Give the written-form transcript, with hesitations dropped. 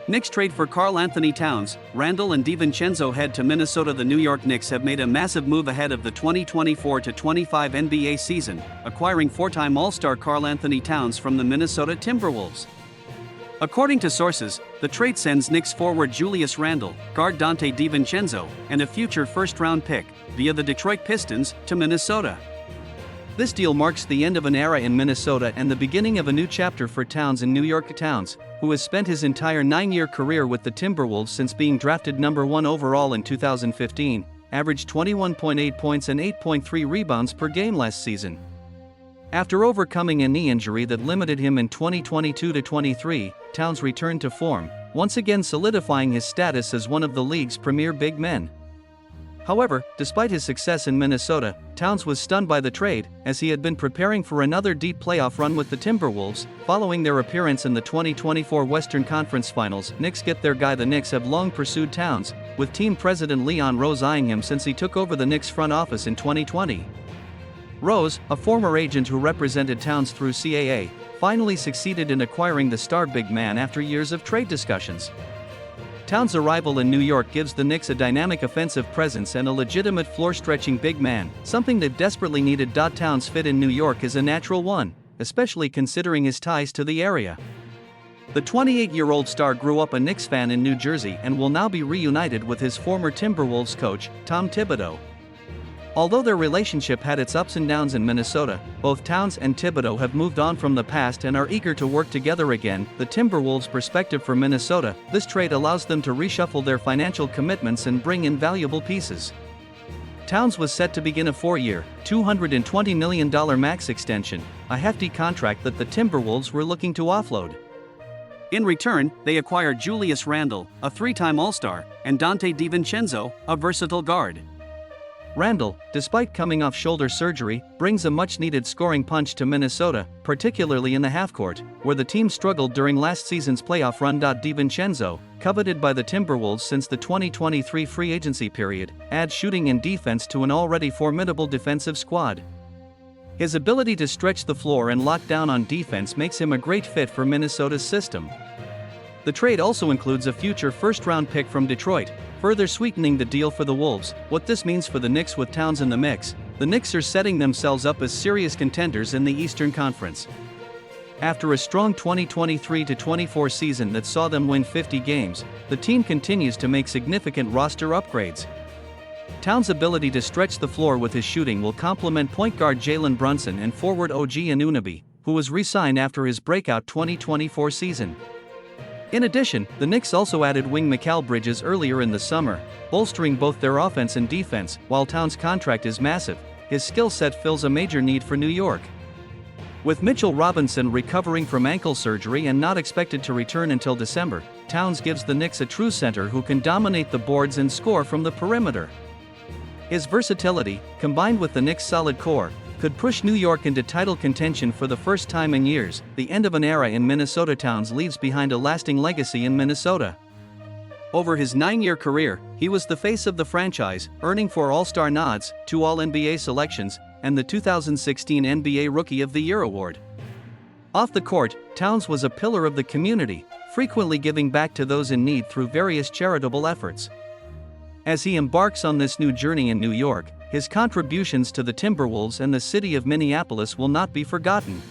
Knicks trade for Karl Anthony Towns. Randle and DiVincenzo head to Minnesota. The New York Knicks have made a massive move ahead of the 2024-25 NBA season, acquiring four-time All-Star Karl Anthony Towns from the Minnesota Timberwolves. According to sources, the trade sends Knicks forward Julius Randle, guard Donte DiVincenzo, and a future first-round pick, via the Detroit Pistons, to Minnesota. This deal marks the end of an era in Minnesota and the beginning of a new chapter for Towns in New York. Towns, who has spent his entire 9-year career with the Timberwolves since being drafted number 1 overall in 2015, averaged 21.8 points and 8.3 rebounds per game last season. After overcoming a knee injury that limited him in 2022-23, Towns returned to form, once again solidifying his status as one of the league's premier big men. However, despite his success in Minnesota, Towns was stunned by the trade, as he had been preparing for another deep playoff run with the Timberwolves. Following their appearance in the 2024 Western Conference Finals, Knicks get their guy. The Knicks have long pursued Towns, with team president Leon Rose eyeing him since he took over the Knicks front office in 2020. Rose, a former agent who represented Towns through CAA, finally succeeded in acquiring the star big man after years of trade discussions. Towns' arrival in New York gives the Knicks a dynamic offensive presence and a legitimate floor-stretching big man, something they've desperately needed. Towns' fit in New York is a natural one, especially considering his ties to the area. The 28-year-old star grew up a Knicks fan in New Jersey and will now be reunited with his former Timberwolves coach, Tom Thibodeau. Although their relationship had its ups and downs in Minnesota, both Towns and Thibodeau have moved on from the past and are eager to work together again. The Timberwolves' perspective for Minnesota: this trade allows them to reshuffle their financial commitments and bring in valuable pieces. Towns was set to begin a 4-year, $220 million max extension, a hefty contract that the Timberwolves were looking to offload. In return, they acquired Julius Randle, a 3-time All-Star, and Donte DiVincenzo, a versatile guard. Randle, despite coming off shoulder surgery, brings a much-needed scoring punch to Minnesota, particularly in the halfcourt, where the team struggled during last season's playoff run. DiVincenzo, coveted by the Timberwolves since the 2023 free agency period, adds shooting and defense to an already formidable defensive squad. His ability to stretch the floor and lock down on defense makes him a great fit for Minnesota's system. The trade also includes a future first-round pick from Detroit, further sweetening the deal for the Wolves. What this means for the Knicks: with Towns in the mix, the Knicks are setting themselves up as serious contenders in the Eastern Conference. After a strong 2023-24 season that saw them win 50 games, the team continues to make significant roster upgrades. Towns' ability to stretch the floor with his shooting will complement point guard Jalen Brunson and forward OG Anunoby, who was re-signed after his breakout 2024 season. In addition, the Knicks also added wing Mikal Bridges earlier in the summer, bolstering both their offense and defense. While Towns' contract is massive, his skill set fills a major need for New York. With Mitchell Robinson recovering from ankle surgery and not expected to return until December, Towns gives the Knicks a true center who can dominate the boards and score from the perimeter. His versatility, combined with the Knicks' solid core, could push New York into title contention for the first time in years. The end of an era in Minnesota. Towns leaves behind a lasting legacy in Minnesota. Over his 9-year career, he was the face of the franchise, earning 4 All-Star nods, 2 All-NBA selections, and the 2016 NBA Rookie of the Year award. Off the court, Towns was a pillar of the community, frequently giving back to those in need through various charitable efforts. As he embarks on this new journey in New York, his contributions to the Timberwolves and the city of Minneapolis will not be forgotten.